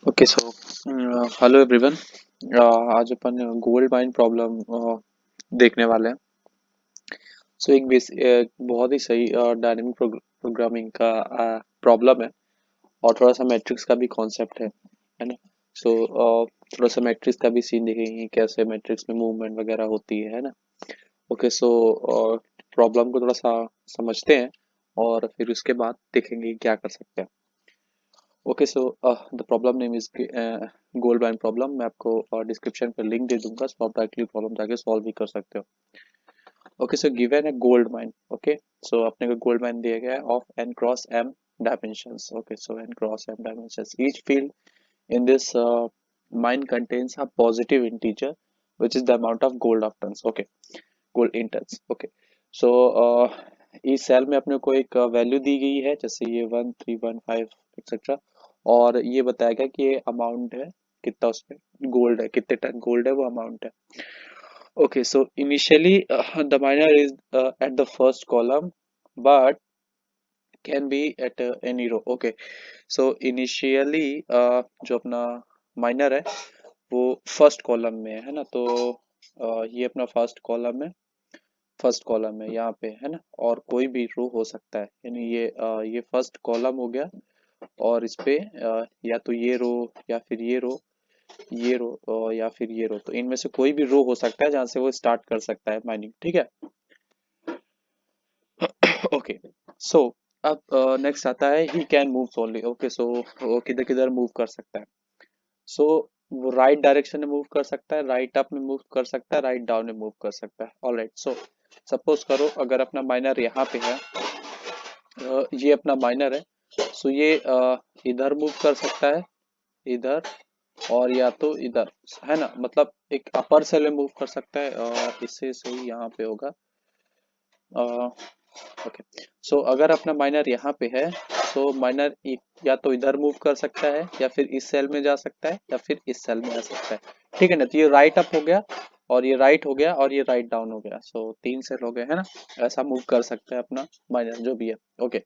Okay so hello everyone. आज अपन gold mine problem देखने वाले हैं। सो बहुत ही सही डायनेमिक प्रोग्रामिंग का प्रॉब्लम है और थोड़ा सा मैट्रिक्स का भी कॉन्सेप्ट है ना। सो थोड़ा सा मैट्रिक्स का भी सीन देखेंगे कैसे मैट्रिक्स में मूवमेंट वगैरह होती है ना। ओके सो प्रॉब्लम को थोड़ा सा समझते हैं और फिर उसके बाद देखेंगे क्या कर सकते हैं। Okay so the problem name is gold mine problem. मैं आपको डिस्क्रिप्शन पे लिंक दे दूंगा, सो आप डायरेक्टली प्रॉब्लम जाके सॉल्व भी कर सकते हो। ओके सो गिवन है गोल्ड माइन। ओके सो अपने को गोल्ड माइन दिया गया है of N cross M dimensions. Okay, so n cross m dimensions. Each field in this mine contains a positive integer, which is the amount of gold of tons. Okay, gold in tons. Okay, so इस cell में अपने को एक value दी गई है, जैसे ये 1315 etcetera, और ये बताया गया कि ये अमाउंट है कितना, उसमें गोल्ड है, कितने टन गोल्ड है, वो अमाउंट है। Okay so initially the miner is at the first column but can be at any row. Okay so initially जो अपना माइनर है वो फर्स्ट कॉलम में है ना, तो ये अपना फर्स्ट कॉलम है, फर्स्ट कॉलम है यहाँ पे है ना, और कोई भी रो हो सकता है, यानी ये फर्स्ट कॉलम हो गया और इस पे या तो ये रो या फिर ये रो, ये रो या फिर ये रो, तो इनमें से कोई भी रो हो सकता है जहां से वो स्टार्ट कर सकता है माइनिंग। ठीक है। ओके सो अब नेक्स्ट आता है he can move only. Okay so वो किधर किधर मूव कर सकता है। सो वो राइट डायरेक्शन में मूव कर सकता है, राइट अप में मूव कर सकता है, राइट डाउन में मूव कर सकता है। ऑलराइट सो सपोज करो अगर अपना माइनर यहाँ पे है, ये अपना माइनर है, सो ये इधर मूव कर सकता है, इधर, और या तो इधर, है ना, मतलब एक अपर सेल में मूव कर सकता है, इससे सही यहाँ पे होगा। ओके सो अगर अपना माइनर यहाँ पे है, तो माइनर या तो इधर मूव कर सकता है, या फिर इस सेल में जा सकता है, या फिर इस सेल में आ सकता है। ठीक है ना, तो ये राइट अप हो गया, और ये राइट हो गया, और ये राइट डाउन हो गया, सो तीन सेल हो गए है ना। ऐसा मूव कर सकता है अपना माइनर जो भी है। Okay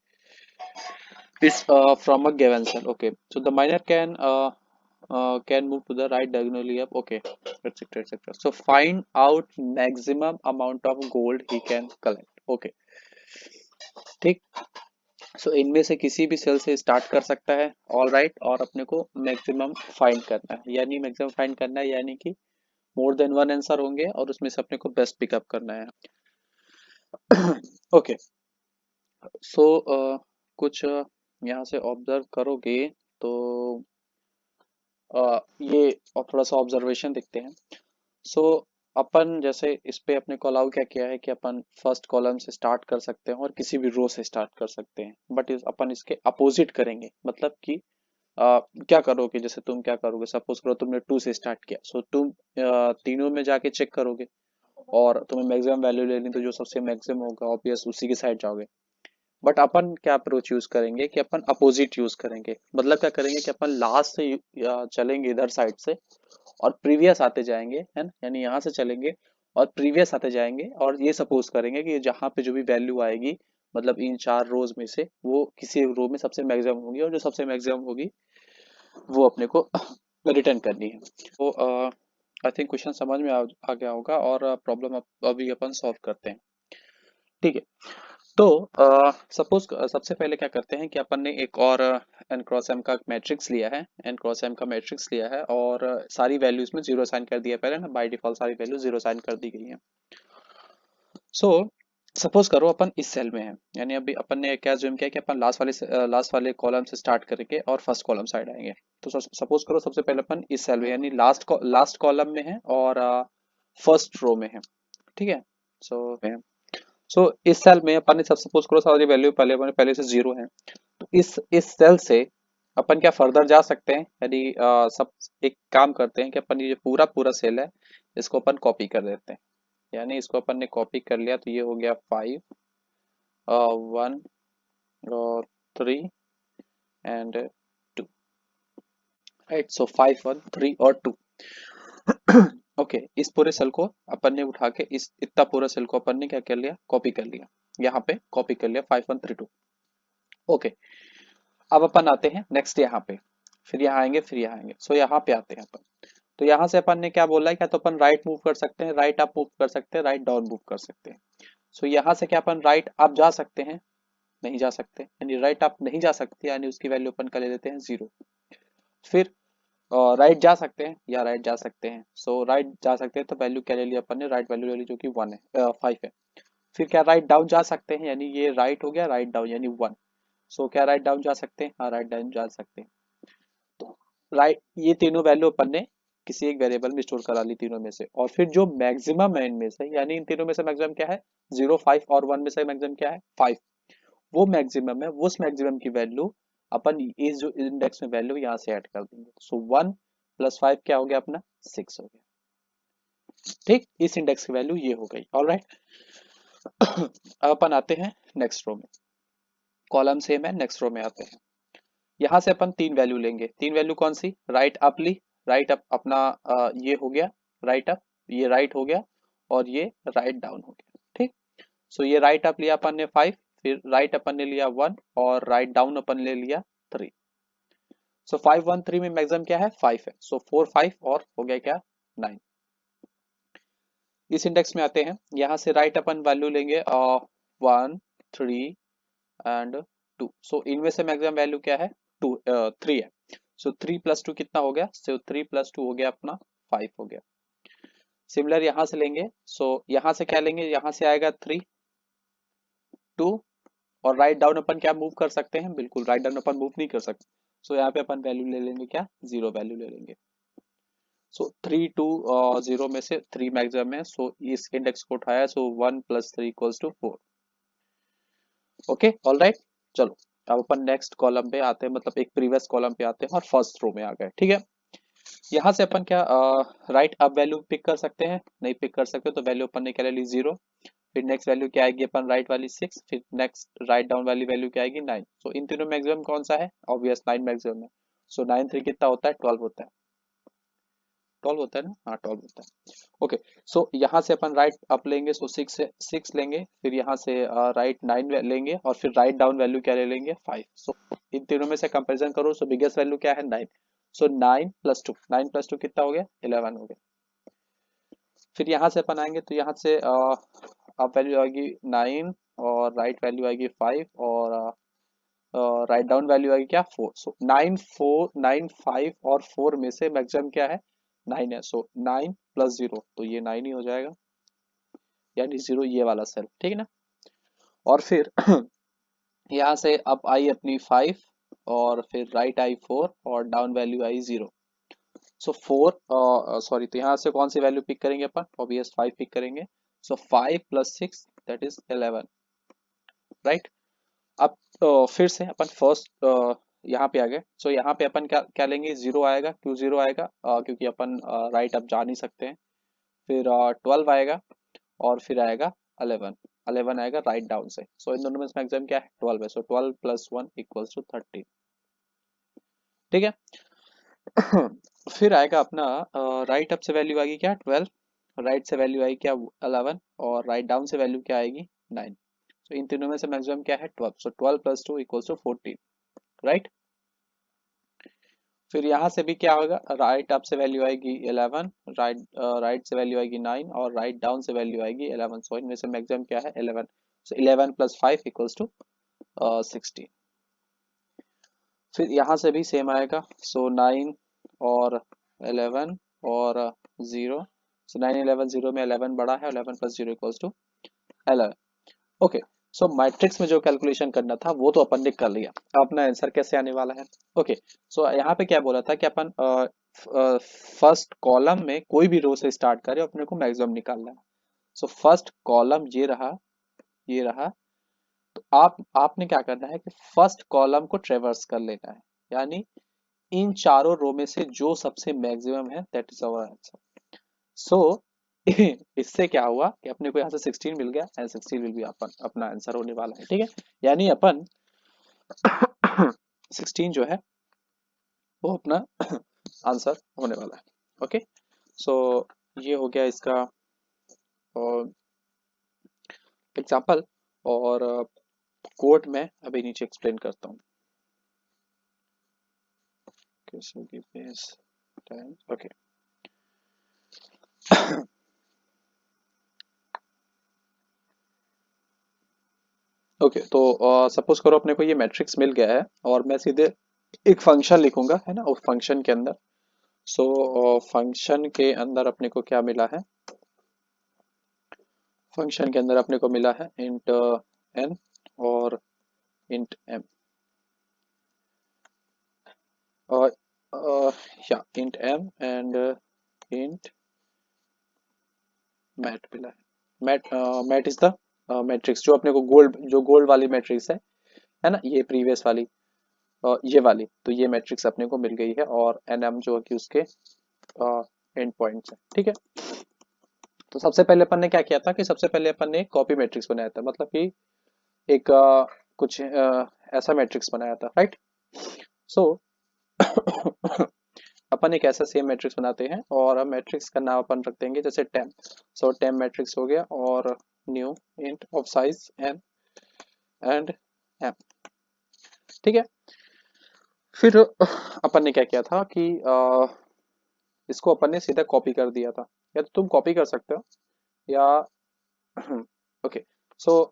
it's from a given cell. Okay, so the miner can move to the right diagonally up. Okay, etc etc. So find out maximum amount of gold he can collect. Okay, ठीक। सो इनमें से किसी भी cell से start कर सकता है। All right, और अपने को मैक्सिमम फाइंड करना है, यानी मैक्सिमम फाइंड करना है, यानी कि मोर देन वन आंसर होंगे और उसमें से अपने को बेस्ट पिकअप करना है। ओके सो कुछ यहाँ से ऑब्जर्व करोगे तो ये और थोड़ा सा ऑब्जर्वेशन देखते हैं। सो अपन जैसे इस पे अपने को अलाउ क्या किया है कि अपन फर्स्ट कॉलम से स्टार्ट कर सकते हैं और किसी भी रो से स्टार्ट कर सकते हैं, बट अपन इसके अपोजिट करेंगे, मतलब कि क्या करोगे, जैसे तुम क्या करोगे, सपोज करो तुमने टू से स्टार्ट किया, सो तुम तीनों में जाके चेक करोगे और तुम्हें मैक्सिमम वैल्यू लेनी, तो जो सबसे मैक्सिमम होगा ऑब्वियस उसी की साइड जाओगे। बट अपन क्या अप्रोच यूज करेंगे कि अपन अपोजिट यूज करेंगे, मतलब क्या करेंगे कि अपन लास्ट से चलेंगे इधर साइड से और प्रीवियस आते जाएंगे, है ना, यानी यहाँ से चलेंगे और प्रीवियस आते जाएंगे, और ये सपोज करेंगे कि जहाँ पे जो भी वैल्यू आएगी, मतलब इन चार रोज में से वो किसी रो में सबसे मैक्सिमम होगी, और जो सबसे मैक्सिमम होगी वो अपने को रिटर्न करनी है। तो आई थिंक क्वेश्चन समझ में आ गया होगा, और प्रॉब्लम अभी अपन सॉल्व करते हैं। ठीक है, तो सपोज सबसे पहले क्या करते हैं कि अपन ने एक और एन क्रॉस एम का मैट्रिक्स लिया है, एन क्रॉस एम का मैट्रिक्स लिया है, और सारी वैल्यूज में जीरो साइन कर दिया पहले ना, बाय डिफॉल्ट सारी वैल्यू जीरो साइन कर दी गई है। सो सपोज करो अपन इस सेल में है, यानी अभी अपन ने क्या ज्यूम किया कि अपन लास्ट वाले कॉलम से स्टार्ट करके और फर्स्ट कॉलम साइड आएंगे। तो सपोज करो सबसे पहले अपन इस सेल में, यानी लास्ट कॉलम में है और फर्स्ट रो में है। ठीक है, सो इस सेल में अपन ने सब सपोज करो सारी वैल्यू पहले से जीरो है, तो इस सेल से अपन क्या फर्दर जा सकते हैं, यदि सब एक काम करते हैं कि अपन ये पूरा पूरा सेल है इसको अपन कॉपी कर देते हैं, यानी इसको अपन ने कॉपी कर लिया, तो ये हो गया 5 1 3 एंड 2। राइट, सो 5 1 3 और 2। ओके इस पूरे सेल को अपन ने उठा के इस इतना पूरा सेल को अपन ने क्या कर लिया, कॉपी कर लिया, यहाँ पे कॉपी कर लिया 5 1 3 2। ओके अब अपन आते हैं नेक्स्ट यहाँ पे। फिर यहाँ आएंगे, फिर यहाँ आएंगे। सो यहाँ पे आते हैं अपन। तो यहाँ से अपन ने क्या बोला है, क्या तो अपन राइट मूव कर सकते हैं, राइट अप मूव कर सकते हैं, राइट डाउन मूव कर सकते हैं। सो यहाँ से क्या अपन राइट अप जा सकते हैं, नहीं जा सकते, यानी राइट अप नहीं जा सकते, यानी उसकी वैल्यू अपन का ले लेते हैं 0। फिर राइट जा सकते हैं, या राइट जा सकते हैं। सो राइट जा सकते हैं तो वैल्यू क्या ले लिया अपन ने, राइट वैल्यू ले ली जो कि 1 है, 5 है। फिर क्या राइट डाउन जा सकते हैं, यानी ये राइट हो गया, राइट डाउन यानी 1। सो क्या राइट डाउन जा सकते हैं, हाँ राइट डाउन जा सकते हैं। तो राइट, ये तीनों वैल्यू अपन ने किसी एक वेरिएबल में स्टोर करा ली तीनों में से। और फिर जो मैक्सिमम है इनमें से, यानी इन तीनों में से मैक्सिमम क्या है 0, 5 और 1 में से मैक्सिमम क्या है 5, वो मैक्सिमम है। उस मैक्सिमम की वैल्यू अपन इस जो इंडेक्स में वैल्यू यहाँ से ऐड कर देंगे। सो 1 + 5 क्या हो गया अपना 6 हो गया। ठीक, इस इंडेक्स की वैल्यू ये हो गई। ऑलराइट। अब अपन आते हैं नेक्स्ट रो में। कॉलम सेम है, नेक्स्ट रो में आते हैं। यहाँ से अपन 3 वैल्यू लेंगे। 3 वैल्यू कौन सी, राइट अप ली, राइट अप अपना ये हो गया राइट अप, ये राइट हो गया, और ये राइट डाउन हो गया। ठीक। सो ये राइट अप लिया अपन ने 5, फिर राइट अपन ने लिया 1, और राइट डाउन अपन ने लिया 3। सो 5 1 3 में मैक्सिमम क्या है 5 है। सो 4 5 और हो गया क्या 9। इस इंडेक्स में आते हैं। यहाँ से राइट अपन वैल्यू लेंगे 1 3 एंड 2। सो इनमें से मैक्सिमम वैल्यू क्या है 2 3 है। सो 3 + 2 कितना हो गया, सो 3 + 2 हो गया अपना 5 हो गया। सिमिलर यहाँ से लेंगे। सो यहाँ से क्या लेंगे, यहाँ से आएगा 3 2, और राइट डाउन अपन क्या मूव कर सकते हैं, बिल्कुल राइट डाउन अपन मूव नहीं कर सकते। सो यहाँ पे अपन वैल्यू ले लेंगे क्या 0 वैल्यू ले लेंगे। सो 3 2 0 में से 3 मैक्सिमम है। सो इस इंडेक्स को उठाया, सो 1 + 3 = 4। Okay alright. चलो अब अपन नेक्स्ट कॉलम पे आते हैं, मतलब एक प्रीवियस कॉलम पे आते हैं और फर्स्ट रो में आ गए। ठीक है। यहाँ से अपन क्या राइट अप वैल्यू पिक कर सकते हैं, नहीं पिक कर सकते तो वैल्यू अपन ने क्या ले ली 0। फिर नेक्स्ट वैल्यू क्या आएगी अपन राइट वाली 6, फिर नेक्स्ट राइट डाउन वाली वैल्यू क्या आएगी 9। सो इन तीनों मैक्सिमम कौन सा है, ऑब्वियस 9 मैक्सिमम है। सो 9 3 कितना होता है 12 होता है, 12 होता है ना, हाँ 12 होता है। ओके। सो यहाँ से अपन राइट अप लेंगे, सो 6 से 6 लेंगे, फिर यहाँ से राइट 9 लेंगे, और फिर राइट डाउन वैल्यू क्या ले लेंगे 5। सो इन तीनों में से कंपैरिजन करो, सो बिगेस्ट वैल्यू क्या है 9। सो 9 + 2, 9 + 2 कितना हो गया 11 हो गया। फिर यहाँ से अपन आएंगे, तो यहाँ से अप वैल्यू आएगी 9, और राइट वैल्यू आएगी 5, और राइट डाउन वैल्यू आएगी क्या 4। सो 9 4 9 5 और 4 में से मैक्सिमम क्या है 9 है। सो 9 + 0 तो ये 9 ही हो जाएगा, यानी 0 ये वाला सेल। ठीक है ना। और फिर यहाँ से अप आई अपनी 5, और फिर राइट आई 4, और डाउन वैल्यू आई 0। सो 4 सॉरी, तो यहाँ से कौन सी वैल्यू पिक करेंगे अपन, ऑब्वियस 5 पिक करेंगे। सो 5 + 6 दैट इज 11। राइट। अब फिर से अपन फर्स्ट यहाँ पे आ गए। सो यहाँ पे अपन क्या क्या लेंगे, 0 आएगा। क्यों 0 आएगा, क्योंकि अपन राइट अप जा नहीं सकते हैं। फिर 12 आएगा, और फिर आएगा 11। 11 आएगा राइट डाउन से। सो इन दोनों में मैक्सिमम क्या है 12 है। सो 12 + 1 = 13। ठीक है। फिर आएगा अपना राइट अप से वैल्यू आएगी क्या 12, राइट से वैल्यू आएगी क्या 11, और राइट डाउन से वैल्यू क्या आएगी 9। सो इन तीनों में से मैक्सिमम क्या है 12। सो 12 + 2 = 14। राइट। फिर यहाँ से भी क्या होगा, राइट अप से वैल्यू आएगी 11, राइट से वैल्यू आएगी 9, और राइट डाउन से वैल्यू आएगी 11। सो इनमें से मैक्सिमम क्या है 11। सो 11 + 5 = 16। फिर यहाँ से भी सेम आएगा। सो 9 और 11 और 0। सो 9 11 0 में 11 बड़ा है, 11 + 0 = 11। ओके। सो मैट्रिक्स में जो कैलकुलेशन करना था वो तो अपन ने कर लिया। अब अपना आंसर कैसे आने वाला है। ओके। सो यहाँ पे क्या बोला था कि अपन फर्स्ट कॉलम में कोई भी रो से स्टार्ट करें, अपने को मैक्सिमम निकालना है। सो फर्स्ट कॉलम ये रहा, ये रहा। तो आपने क्या करना है कि फर्स्ट कॉलम को ट्रेवर्स कर लेना है, यानी इन चारों रो में से जो सबसे मैक्सिमम है दैट इज आवर आंसर। सो इससे क्या हुआ कि अपने को यहाँ से 16 मिल गया, एंड 16 विल बी अपन अपना आंसर होने वाला है। ठीक है। यानी अपन 16 जो है वो अपना आंसर होने वाला है। ओके। सो ये हो गया इसका एग्जाम्पल, और कोड में अभी नीचे एक्सप्लेन करता हूँ। okay, so give base times, okay. Okay, तो सपोज करो अपने को ये मैट्रिक्स मिल गया है और मैं सीधे एक फंक्शन लिखूंगा, है ना, उस फंक्शन के अंदर। सो फंक्शन के अंदर अपने को क्या मिला है, फंक्शन के अंदर अपने को मिला है इंट एन और इंट एम, और या int M and int mat मिला है। मैट इज द मैट्रिक्स जो अपने को गोल्ड, जो गोल्ड वाली मैट्रिक्स है ना, ये प्रीवियस वाली, ये वाली, तो ये मैट्रिक्स अपने को मिल गई है और एन एम जो कि उसके एंड पॉइंट्स है, ठीक है। तो सबसे पहले अपन ने क्या किया था कि सबसे पहले अपन ने कॉपी मैट्रिक्स बनाया था, मतलब कि एक कुछ ऐसा मैट्रिक्स बनाया था, राइट। सो अपन एक ऐसा सेम मैट्रिक्स बनाते हैं और मैट्रिक्स का नाम अपन रख देंगे जैसे टेम। सो टेम मैट्रिक्स हो गया और new int of size N and M, ठीक है। फिर अपन ने क्या किया था कि इसको अपन ने सीधा कॉपी कर दिया था, या तो तुम कॉपी कर सकते हो या ओके। सो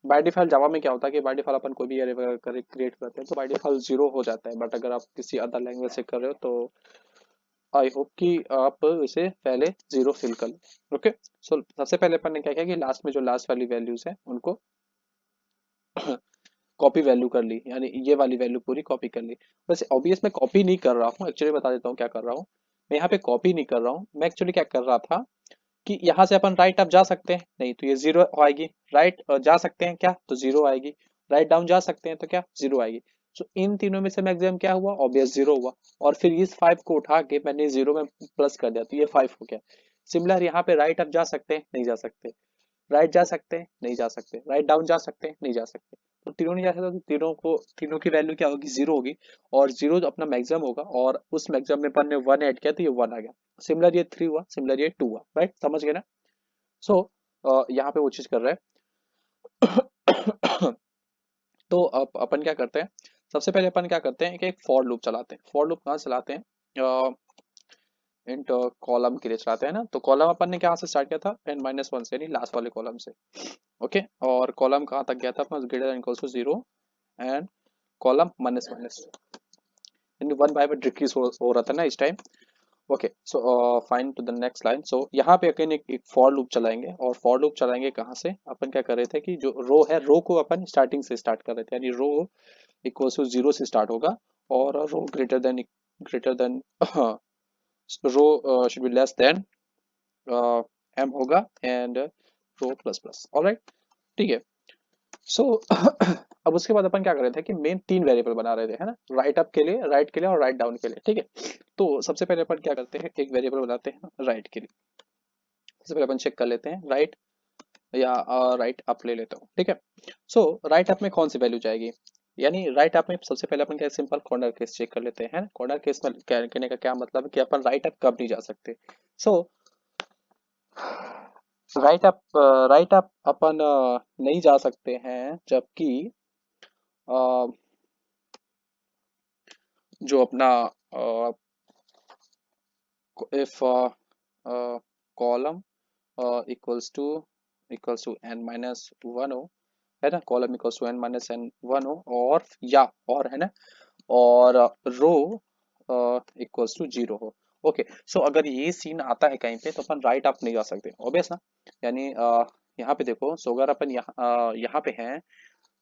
बाय डिफॉल्ट जावा में क्या होता है कि बाय डिफॉल्ट अपन कोई भी एरे क्रिएट करते हैं तो बाय डिफॉल्ट जीरो हो जाता है, बट अगर आप किसी अदर लैंग्वेज से कर रहे हो तो आई होप कि आप इसे पहले जीरो फिल कर लो, ओके। सो सबसे पहले अपन ने क्या किया कि लास्ट में जो लास्ट वाली वैल्यूज है उनको कॉपी वैल्यू कर ली, यानी ये वाली वैल्यू पूरी कॉपी कर ली। वैसे ऑब्वियस मैं कॉपी नहीं कर रहा हूँ, एक्चुअली बता देता हूँ क्या कर रहा हूँ। मैं यहाँ पे कॉपी नहीं कर रहा हूँ, मैं एक्चुअली क्या कर रहा था कि यहाँ से अपन राइट अप जा सकते हैं, नहीं तो ये जीरो आएगी। राइट जा सकते हैं क्या, तो जीरो आएगी। राइट डाउन जा सकते हैं तो क्या, जीरो आएगी। सो इन तीनों में से मैक्सिमम क्या हुआ, ऑब्वियस जीरो हुआ। और फिर इस 5 को उठा के मैंने जीरो में प्लस कर दिया तो ये 5 हो गया। सिमिलर यहाँ पे राइट अप जा सकते हैं, नहीं जा सकते। राइट जा सकते हैं, नहीं जा सकते। राइट डाउन जा सकते हैं, नहीं जा सकते। तो तीनों नहीं जा सकते तो तीनों की वैल्यू क्या होगी, जीरो होगी। और जीरो जो अपना मैक्सिमम होगा और उस मैक्सिमम में अपन ने वन ऐड किया तो ये वन आ गया। सिमिलर ये थ्री हुआ, सिमिलर ये टू हुआ, राइट, समझ गए ना। सो यहाँ पे वो चीज कर रहा है। तो अब अपन क्या करते हैं, सबसे पहले अपन क्या करते हैं कि एक फॉर लूप चलाते हैं। फॉर लूप कहाँ चलाते हैं, इंट कॉलम के लिए चलाते हैं ना। तो कॉलम अपन ने कहाँ से स्टार्ट किया था, एन माइनस वन से, यानी लास्ट वाले कॉलम से, ओके। और कॉलम कहाँ तक गया था अपना, greater than equals to zero and column minus minus, यानी वन बाय वन डिक्रीज हो रहा था ना इस time, okay. So fine to the next line. So यहाँ पे अगेन एक फॉर लूप चलाएंगे, और फॉर लूप चलाएंगे कहाँ से, अपन क्या कर रहे थे कि जो रो है, रो को अपन स्टार्टिंग से स्टार्ट कर रहे थे, यानी रो इक्वल्स टू जीरो से स्टार्ट होगा और row greater than row should be less than M होगा and row plus plus, alright, ठीक है। सो अब उसके बाद अपन क्या कर रहे थे कि मेन तीन वेरिएबल बना रहे थे, है ना, राइट अप के लिए, राइट के लिए और राइट डाउन के लिए, ठीक है। तो सबसे पहले अपन क्या करते हैं, एक वेरिएबल बनाते हैं राइट के लिए। सबसे पहले अपन चेक कर लेते हैं राइट या राइट अप ले लेता हूँ, ठीक है। सो राइट अप में कौन सी वैल्यू जाएगी, यानी राइट अप में सबसे पहले अपन क्या सिंपल कॉर्नर केस चेक कर लेते हैं। कॉर्नर केस में कहने का क्या मतलब है कि अपन राइट अप कब नहीं जा सकते। सो राइट अप अपन नहीं जा सकते हैं जबकि जो अपना if column equals to N minus one हो, है ना, column equals to N minus N one हो, और है ना, और रो इक्वल्स टू जीरो हो, ओके। सो अगर ये सीन आता है कहीं पे तो अपन राइट अप नहीं जा सकते, ऑब्वियस ना। यानी यहाँ पे देखो, सो अगर अपन यहाँ पे हैं,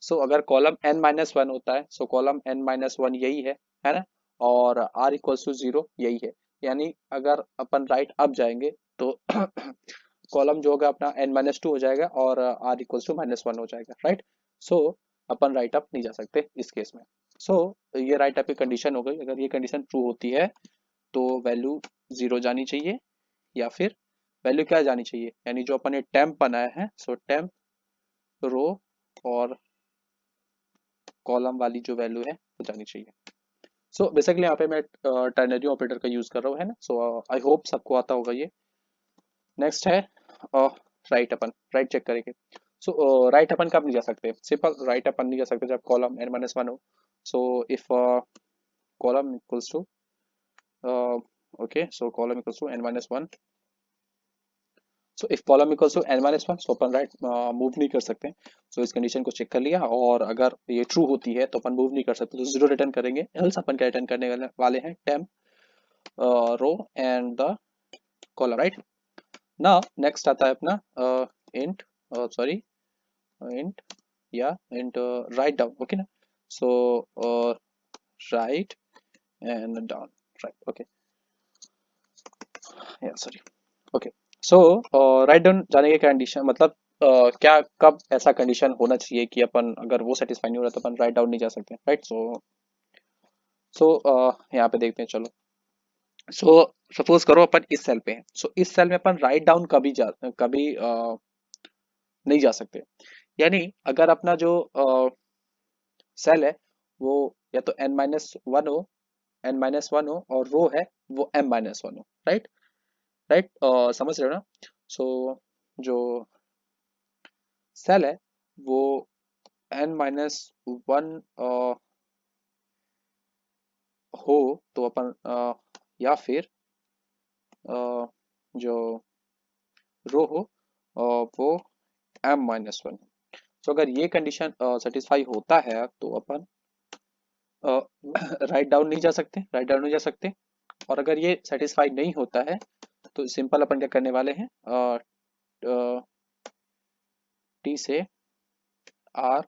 सो अगर कॉलम n माइनस वन होता है, सो कॉलम n माइनस वन यही है ना, और r इक्वल्स टू जीरो यही है। यानी अगर अपन राइट अप जाएंगे तो कॉलम जो होगा अपना n माइनस टू हो जाएगा और r equals to minus one हो जाएगा, राइट। सो अपन राइट अप नहीं जा सकते इस केस में। सो ये राइट अप की कंडीशन हो गई। अगर ये कंडीशन ट्रू होती है तो वैल्यू जीरो जानी चाहिए, या फिर वैल्यू क्या जानी चाहिए, यानी जो अपन ने टेम्प बनाया है, सो टेम्प रो और कॉलम वाली जो वैल्यू है वो जानी चाहिए। सो बेसिकली यहाँ पे मैं टर्नरी ऑपरेटर का यूज कर रहा हूँ, है ना। सो आई होप सबको आता होगा ये। नेक्स्ट है राइट अपन, राइट चेक करेंगे। सो राइट अपन कब नहीं जा सकते, सिंपल राइट अपन नहीं जा सकते जब कॉलम n माइनस वन हो। So if column equals to okay, so column equals to n minus one. So if column equals to n minus one, so अपन राइट मूव नहीं कर सकते। सो इस कंडीशन को चेक कर लिया, और अगर ये ट्रू होती है तो अपन मूव नहीं कर सकते, तो जीरो रिटर्न करेंगे। एल्स अपन क्या रिटर्न करने वाले हैं, temp row and the column, right. Now next आता है अपना इंट, सॉरी इंट, या इंट राइट डाउन, ओके ना। So right and down, right, okay, या sorry, okay. So right down जाने के कंडीशन मतलब क्या, कब ऐसा कंडीशन होना चाहिए कि अपन अगर वो सेटिस्फाई नहीं हो रहा तो अपन राइट डाउन नहीं जा सकते, राइट। सो यहाँ पे देखते हैं, चलो। सो सपोज करो अपन इस सेल पे हैं, सो इस सेल में अपन राइट डाउन कभी नहीं जा सकते। यानी अगर अपना जो सेल है वो या तो n माइनस वन हो, और रो है वो m माइनस वन हो, राइट। राइट, समझ रहे हो ना। सो जो सेल है वो n माइनस वन हो तो अपन या फिर जो रो हो वो m माइनस वन। तो अगर ये कंडीशन सेटिस्फाई होता है तो अपन राइट डाउन नहीं जा सकते, और अगर ये सेटिस्फाई नहीं होता है तो सिंपल अपन क्या करने वाले हैं, टी से आर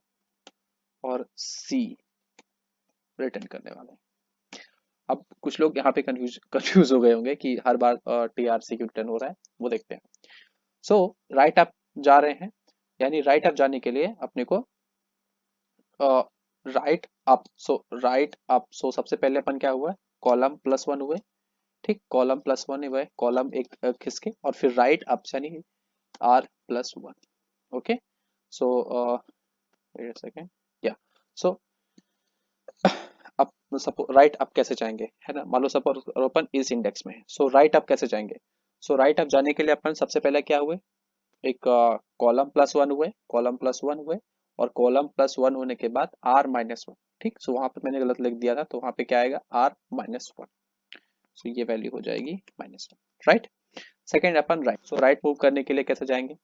और सी रिटर्न करने वाले हैं। अब कुछ लोग यहाँ पे कंफ्यूज हो गए होंगे कि हर बार टी आर सी क्यों रिटर्न हो रहा है, वो देखते हैं। सो राइट अप जा रहे हैं, यानी राइट अप जाने के लिए अपने को राइट अप, सो सबसे पहले अपन क्या हुआ, कॉलम प्लस वन हुए, ठीक, कॉलम प्लस वन हुए, कॉलम एक खिसके, और फिर राइट अप यानी r plus one, okay. So wait a second, या सो अब सपो राइट अप कैसे जाएंगे, है ना। मान लो सपोज अपन इस इंडेक्स में है, सो राइट अप कैसे जाएंगे। सो राइट अप जाने के लिए अपन सबसे पहले क्या हुए, एक कॉलम प्लस वन हुए, और कॉलम प्लस वन होने के बाद आर माइनस वन, ठीक। सो वहां पे मैंने गलत लिख दिया था, तो वहां पे क्या आएगा, आर माइनस वन। सो ये वैल्यू हो जाएगी माइनस वन, राइट। सेकेंड अपन राइट, सो राइट मूव करने के लिए कैसे जाएंगे।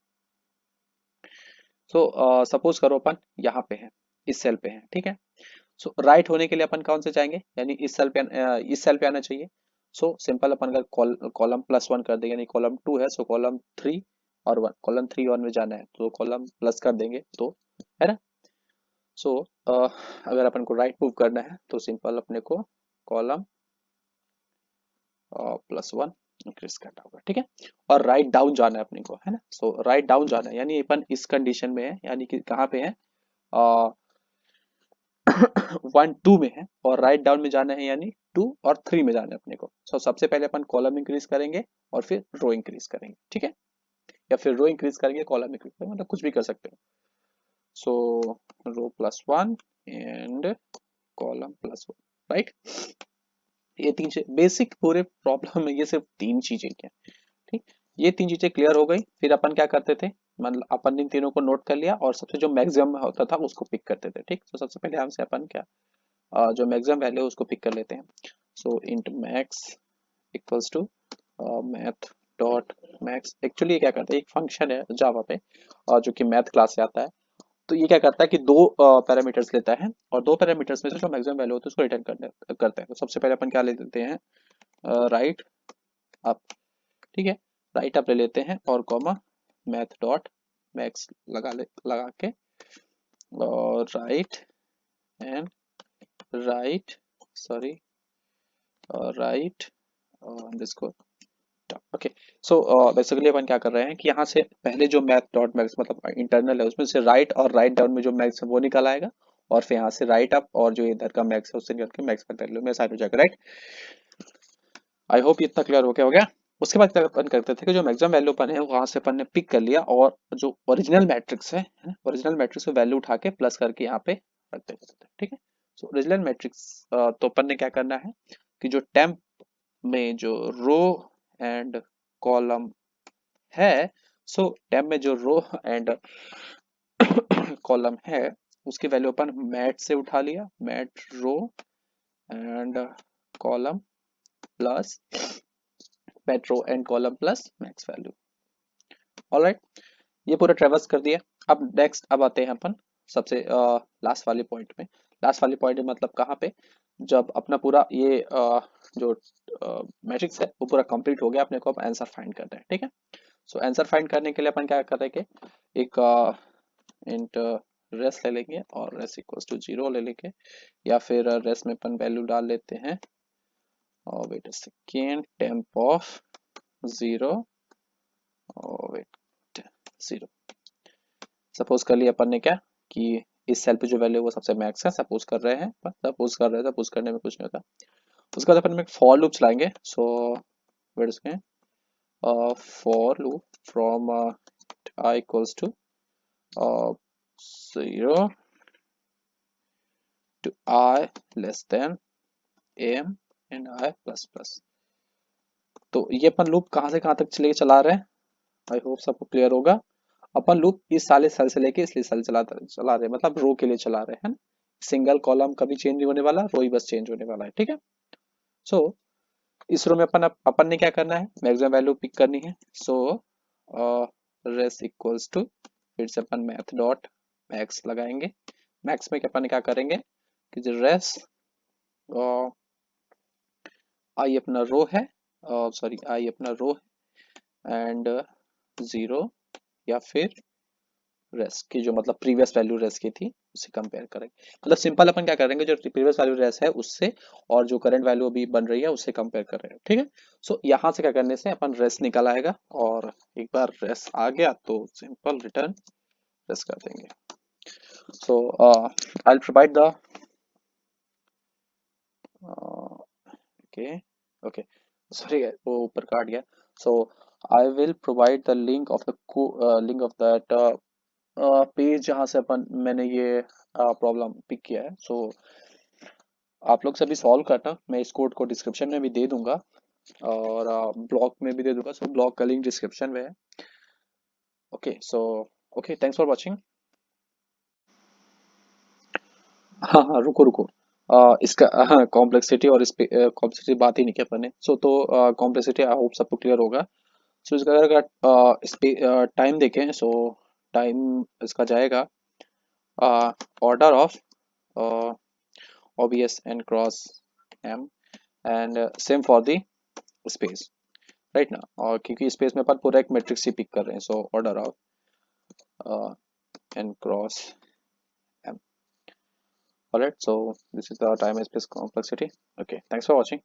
सो सपोज करो अपन यहाँ पे है, इस सेल पे है, ठीक है। सो राइट होने के लिए अपन कौन से जाएंगे, यानी इस सेल पे आना चाहिए। सो सिंपल अपन अगर कॉलम प्लस वन कर देंगे, यानी कॉलम टू है, सो कॉलम थ्री और वन, कॉलम थ्री वन में जाना है तो कॉलम प्लस कर देंगे, तो है ना। सो अगर अपन को राइट मूव करना है तो सिंपल अपने को कॉलम प्लस वन इंक्रीज करना होगा, ठीक है। और राइट डाउन जाना है अपने को, है ना। सो राइट डाउन जाना है, यानी अपन इस कंडीशन में है, यानी कि कहाँ पे है, वन टू में है, और राइट डाउन में जाना है यानी टू और थ्री में जाना है अपने को। सो सबसे पहले अपन कॉलम इंक्रीज करेंगे और फिर रो इंक्रीज करेंगे, ठीक है, या फिर रो इंक्रीज करेंगे कॉलम इंक्रीज करेंगे, मतलब कुछ भी कर सकते हो। So row plus one and column plus one, right. ये तीन बेसिक पूरे प्रॉब्लम में ये सिर्फ तीन चीजें क्या, ठीक। ये तीन चीजें क्लियर हो गई, फिर अपन क्या करते थे, मतलब अपन इन तीनों को नोट कर लिया और सबसे जो मैक्सिमम होता था उसको पिक करते थे, ठीक। तो सबसे पहले हमसे अपन क्या, जो मैक्सिमम वैल्यू है उसको पिक कर लेते हैं। So int max equals to math dot max. Actually ये क्या करता है, एक फंक्शन है जावा पे जो कि मैथ क्लास से आता है। तो ये क्या करता है कि दो पैरामीटर्स लेता है, और दो पैरामीटर्स में से जो मैक्सिमम वैल्यू होती है उसको रिटर्न करता है। तो सबसे पहले अपन क्या ले लेते हैं, राइट अप, ठीक है, राइट अप ले लेते हैं और कॉमा मैथ डॉट मैक्स लगा के, और right and right, sorry, right underscore, okay. So basically अपन क्या कर रहे हैं कि यहाँ से पहले जो मैथ डॉट मैक्स मतलब इंटरनल है उसमें से राइट और राइट डाउन में जो मैक्स है वो निकल आएगा, और फिर यहाँ से राइट अप और जो इधर का मैक्स है उससे निकल के मैक्स का वैल्यू में साइड हो जाएगा, राइट। आई होप इतना क्लियर हो गया। उसके बाद क्या अपन करते थे कि जो मैक्सिमम वैल्यू अपन है वहां से अपन ने पिक कर लिया, और जो ओरिजिनल मैट्रिक्स है, ओरिजिनल मैट्रिक्स में वैल्यू उठा के प्लस करके यहाँ पे रख देते थे, ठीक है। सो ओरिजिनल मैट्रिक्स तो अपन ने क्या करना है कि जो टेम्प में जो रो एंड कॉलम है, सो टेम्प में जो रो एंड कॉलम है उसकी वैल्यू अपन मैट से उठा लिया, mat row and column plus पेट्रो and column plus max value. Alright, ये पूरा ट्रेवर्स कर दिया। अब नेक्स्ट अब आते हैं अपन सबसे लास्ट वाले पॉइंट में। लास्ट वाले पॉइंट मतलब कहाँ पे, जब अपना पूरा ये जो मैट्रिक्स है वो पूरा कंप्लीट हो गया, अपने को अब आंसर फाइंड करना है, ठीक है। सो आंसर फाइंड करने के लिए अपन क्या कर रहे हैं, एक इंट रेस ले लेंगे और रेस इक्वल्स टू 0 ले लेंगे, या फिर रेस में अपन वैल्यू डाल लेते हैं, और wait a second, temp of 0 और वेट 0। सपोज कर लिया अपन ने क्या कि इस सेल पे जो वैल्यू वो सबसे मैक्स है, सपोज कर रहे हैं, सपोज करने में कुछ नहीं होता। उसके बाद अपन में फॉर लूप चलाएंगे। सो वेट इसमें for loop from i equals to 0 to i less than am and i plus plus. तो ये अपन लूप कहाँ से कहाँ तक चले चला रहे हैं, आई होप सबको क्लियर होगा। अपन लूप इस साले सेल से लेके इसलिए सेल चला रहे हैं, मतलब रो के लिए चला रहे हैं ना। सिंगल कॉलम कभी चेंज नहीं होने वाला, रो ही बस चेंज होने वाला है, ठीक है। सो इस रो में अपन ने क्या करना है, मैक्सिमम वैल्यू पिक करनी है। सो रेस इक्वल्स टू, फिर से अपन मैथ डॉट मैक्स लगाएंगे। मैक्स में अपन क्या करेंगे कि जो रेस आई अपना रो है, सॉरी आई अपना रो है एंड 0, या फिर रेस की जो मतलब प्रीवियस वैल्यू रेस की थी उससे कंपेयर करेंगे। मतलब सिंपल अपन क्या करेंगे, जो प्रीवियस वैल्यू रेस है उससे और जो करंट वैल्यू अभी बन रही है उससे कंपेयर कर रहे हैं, ठीक है। सो यहाँ से क्या करने से अपन रेस निकल आएगा, और एक बार रेस आ गया तो सिंपल रिटर्न रेस कर देंगे। So I will provide the okay okay sorry वो ऊपर काट गया। So I will provide the link of the link of that page जहाँ से अपन मैंने ये प्रॉब्लम पिक किया है। सो आप लोग सभी सॉल्व करना, मैं इस कोड को डिस्क्रिप्शन में भी दे दूंगा और ब्लॉग में भी दे दूंगा। सो ब्लॉग का लिंक डिस्क्रिप्शन में है। Okay so okay, thanks for watching. हाँ हाँ, रुको रुको, इसका हाँ कॉम्प्लेक्सिटी और इस पे कॉम्प्लेक्सिटी बात ही नहीं किया अपन ने। सो तो कॉम्प्लेक्सिटी आई होप सबको क्लियर होगा। सो इसका अगर इस पे टाइम देखें, सो टाइम इसका जाएगा order of OBS and cross M, and same for the space, right ना। और क्योंकि स्पेस में अपन पूरा एक मैट्रिक्स ही पिक कर रहे हैं, so order of n cross M। Alright, so this is the time and space complexity. Okay, thanks for watching.